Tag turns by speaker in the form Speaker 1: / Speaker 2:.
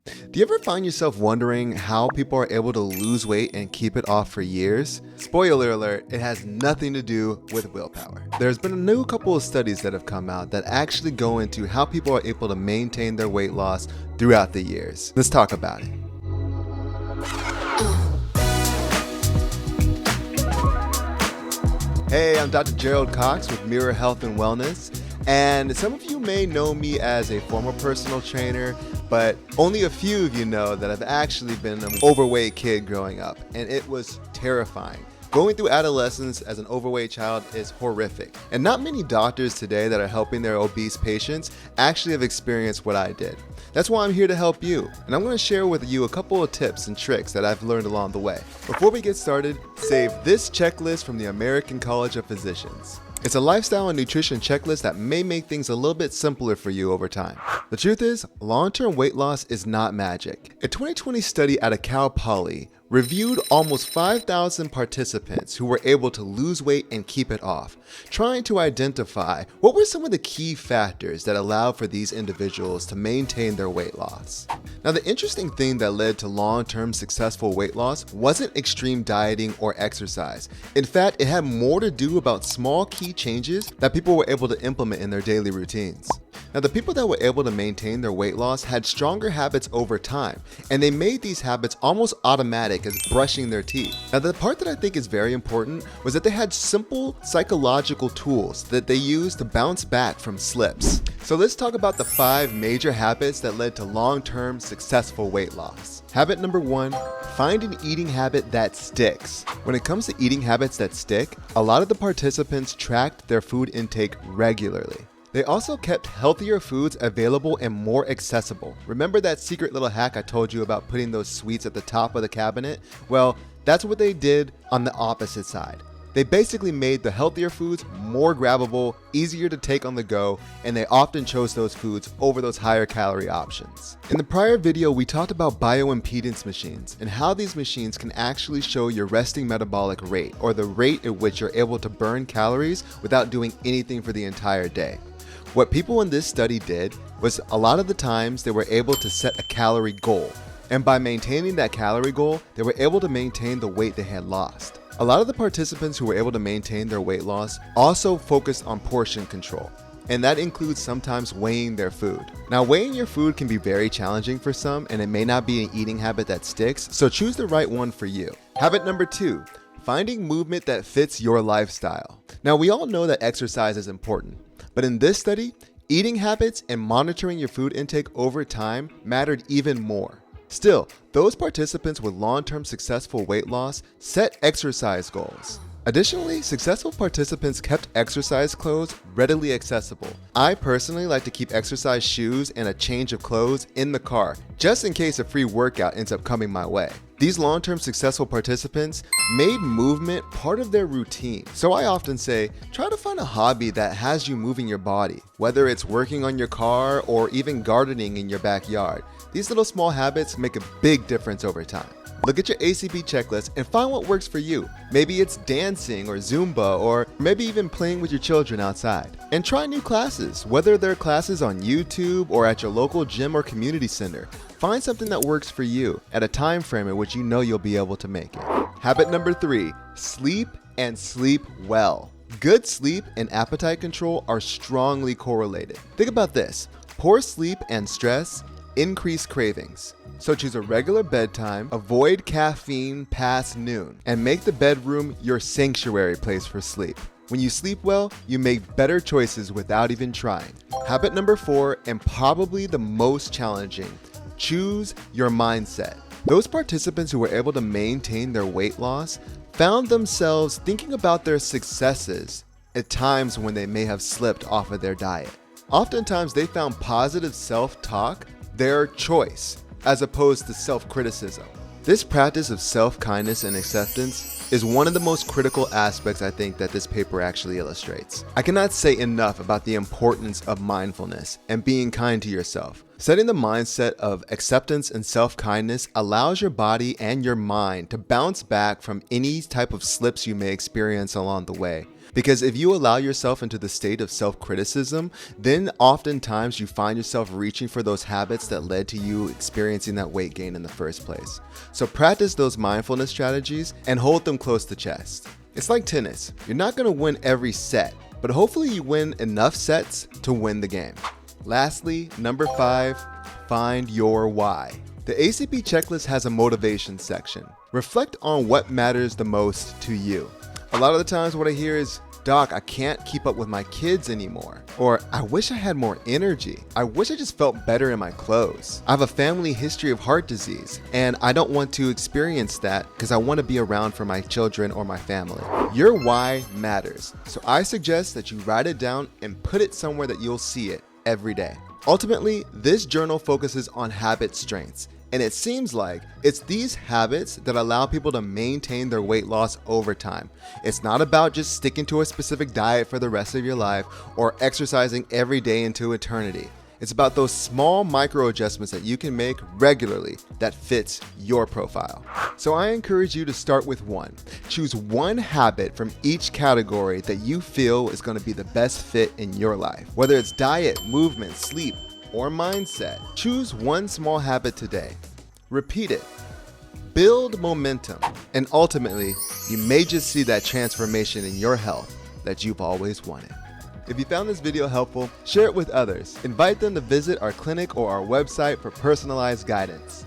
Speaker 1: Do you ever find yourself wondering how people are able to lose weight and keep it off for years? Spoiler alert, it has nothing to do with willpower. There's been a new couple of studies that have come out that actually go into how people are able to maintain their weight loss throughout the years. Let's talk about it. Hey, I'm Dr. Gerald Cox with Mirror Health and Wellness, and some of you may know me as a former personal trainer, but only a few of you know that I've actually been an overweight kid growing up, and it was terrifying. Going through adolescence as an overweight child is horrific, and not many doctors today that are helping their obese patients actually have experienced what I did. That's why I'm here to help you, and I'm going to share with you a couple of tips and tricks that I've learned along the way. Before we get started, save this checklist from the American College of Physicians. It's a lifestyle and nutrition checklist that may make things a little bit simpler for you over time. The truth is, long-term weight loss is not magic. A 2020 study out of Cal Poly reviewed almost 5,000 participants who were able to lose weight and keep it off, trying to identify what were some of the key factors that allowed for these individuals to maintain their weight loss. Now, the interesting thing that led to long-term successful weight loss wasn't extreme dieting or exercise. In fact, it had more to do about small key changes that people were able to implement in their daily routines. Now, the people that were able to maintain their weight loss had stronger habits over time, and they made these habits almost automatic as brushing their teeth. Now, the part that I think is very important was that they had simple psychological tools that they used to bounce back from slips. So let's talk about the 5 major habits that led to long-term successful weight loss. Habit number 1, find an eating habit that sticks. When it comes to eating habits that stick, a lot of the participants tracked their food intake regularly. They also kept healthier foods available and more accessible. Remember that secret little hack I told you about putting those sweets at the top of the cabinet? Well, that's what they did on the opposite side. They basically made the healthier foods more grabbable, easier to take on the go, and they often chose those foods over those higher calorie options. In the prior video, we talked about bioimpedance machines and how these machines can actually show your resting metabolic rate, or the rate at which you're able to burn calories without doing anything for the entire day. What people in this study did was a lot of the times they were able to set a calorie goal. And by maintaining that calorie goal, they were able to maintain the weight they had lost. A lot of the participants who were able to maintain their weight loss also focused on portion control. And that includes sometimes weighing their food. Now, weighing your food can be very challenging for some, and it may not be an eating habit that sticks, so choose the right one for you. Habit number 2, finding movement that fits your lifestyle. Now, we all know that exercise is important. But in this study, eating habits and monitoring your food intake over time mattered even more. Still, those participants with long-term successful weight loss set exercise goals. Additionally, successful participants kept exercise clothes readily accessible. I personally like to keep exercise shoes and a change of clothes in the car, just in case a free workout ends up coming my way. These long-term successful participants made movement part of their routine. So I often say, try to find a hobby that has you moving your body, whether it's working on your car or even gardening in your backyard. These little small habits make a big difference over time. Look at your ACB checklist and find what works for you. Maybe it's dancing or Zumba, or maybe even playing with your children outside. And try new classes, whether they're classes on YouTube or at your local gym or community center. Find something that works for you at a time frame in which you know you'll be able to make it. Habit number 3, sleep and sleep well. Good sleep and appetite control are strongly correlated. Think about this. Poor sleep and stress increase cravings. So choose a regular bedtime, avoid caffeine past noon, and make the bedroom your sanctuary place for sleep. When you sleep well, you make better choices without even trying. Habit number 4, and probably the most challenging, choose your mindset. Those participants who were able to maintain their weight loss found themselves thinking about their successes at times when they may have slipped off of their diet. Oftentimes, they found positive self-talk their choice, as opposed to self-criticism. This practice of self-kindness and acceptance is one of the most critical aspects I think that this paper actually illustrates. I cannot say enough about the importance of mindfulness and being kind to yourself. Setting the mindset of acceptance and self-kindness allows your body and your mind to bounce back from any type of slips you may experience along the way. Because if you allow yourself into the state of self-criticism, then oftentimes you find yourself reaching for those habits that led to you experiencing that weight gain in the first place. So practice those mindfulness strategies and hold them close to chest. It's like tennis. You're not going to win every set, but hopefully you win enough sets to win the game. Lastly, number 5, find your why. The ACP checklist has a motivation section. Reflect on what matters the most to you. A lot of the times what I hear is, "Doc, I can't keep up with my kids anymore." Or, "I wish I had more energy. I wish I just felt better in my clothes. I have a family history of heart disease, and I don't want to experience that because I want to be around for my children or my family." Your why matters. So I suggest that you write it down and put it somewhere that you'll see it every day. Ultimately, this journal focuses on habit strengths. And it seems like it's these habits that allow people to maintain their weight loss over time. It's not about just sticking to a specific diet for the rest of your life or exercising every day into eternity. It's about those small micro adjustments that you can make regularly that fits your profile. So I encourage you to start with one. Choose one habit from each category that you feel is going to be the best fit in your life. Whether it's diet, movement, sleep, or mindset, choose one small habit today. Repeat it. Build momentum. And ultimately, you may just see that transformation in your health that you've always wanted. If you found this video helpful, share it with others. Invite them to visit our clinic or our website for personalized guidance.